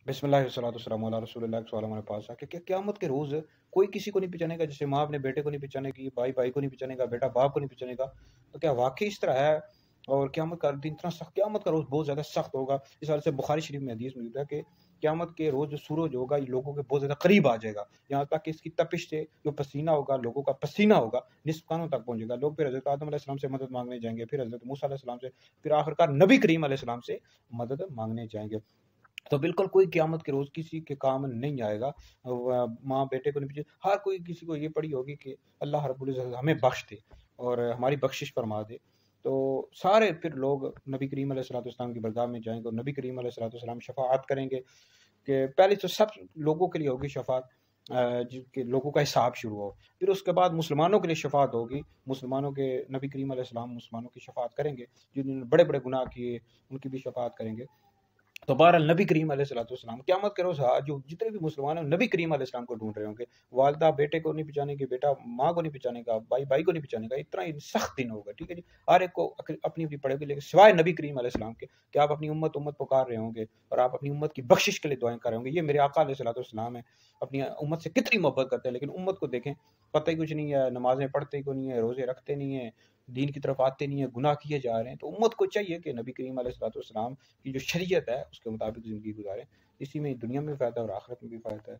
بسم اللہ والصلاۃ والسلام علی رسول اللہ۔ ایک سوال ہمارے پاس ہے کہ کیا قیامت کے روز کوئی کسی کو نہیں پہچانے گا؟ جیسے ماں اپنے بیٹے کو نہیں پہچانے گی، بھائی بھائی کو نہیں پہچانے گا، بیٹا باپ کو نہیں پہچانے گا، تو کیا واقعی اس طرح ہے؟ اور قیامت کا دن اتنا سخت، قیامت کا روز بہت زیادہ سخت ہوگا۔ اس حوالے سے بخاری شریف میں حدیث موجود ہے کہ قیامت کے روز جو سورج ہوگا یہ لوگوں کے بہت زیادہ قریب آ جائے گا، یہاں تک کہ اس کی تپش سے جو پسینہ ہوگا، لوگوں کا پسینہ ہوگا، نصف کانوں تک پہنچے گا۔ لوگ پھر حضرت آدم علیہ السلام سے مدد مانگنے جائیں گے، پھر حضرت موسیٰ علیہ السلام سے، پھر آخرکار نبی کریم علیہ السلام سے مدد مانگنے جائیں گے۔ تو بالکل کوئی قیامت کے روز کسی کے کام نہیں آئے گا۔ ماں بیٹے کو نہیں پیچھے، ہر کوئی کسی کو یہ پڑی ہوگی کہ اللہ رب العزت ہمیں بخش دے اور ہماری بخشش فرما دے۔ تو سارے پھر لوگ نبی کریم علیہ الصلوۃ والسلام کی بارگاہ میں جائیں گے اور نبی کریم علیہ الصلوۃ والسلام شفاعت کریں گے کہ پہلے تو سب لوگوں کے لیے ہوگی شفاعت، جن کے لوگوں کا حساب شروع ہو، پھر اس کے بعد مسلمانوں کے لیے شفاعت ہوگی۔ مسلمانوں کے نبی کریم علیہ السلام مسلمانوں کی شفاعت کریں گے، جنہوں نے بڑے بڑے گناہ کیے ان کی بھی شفاعت کریں گے۔ تو بہرحال نبی کریم علیہ الصلوۃ والسلام قیامت کے روز جو جتنے بھی مسلمان ہیں نبی کریم علیہ السلام کو ڈھونڈ رہے ہوں گے۔ والدہ بیٹے کو نہیں پہچانے گی، بیٹا ماں کو نہیں پہچانے گا، بھائی بھائی کو نہیں پہچانے گا، اتنا ہی سخت دن ہوگا، ٹھیک ہے جی۔ ہر ایک کو اپنی اپنی پڑے گی، لیکن سوائے نبی کریم علیہ السلام کے کہ آپ اپنی امت پکار رہے ہوں گے اور آپ اپنی امت کی بخشش کے لیے دعائیں کر رہے ہوں گے۔ یہ میرے آقا علیہ الصلوۃ والسلام ہے، اپنی امت سے کتنی محبت کرتے ہیں، لیکن امت کو دیکھیں، پتہ ہی کچھ نہیں ہے، نمازیں پڑھتے ہی کو نہیں ہے، روزے رکھتے نہیں ہیں، دین کی طرف آتے نہیں ہیں، گناہ کیے جا رہے ہیں۔ تو امت کو چاہیے کہ نبی کریم علیہ الصلوۃ والسلام کی جو شریعت ہے اس کے مطابق زندگی گزاریں، اسی میں دنیا میں بھی فائدہ ہے اور آخرت میں بھی فائدہ ہے۔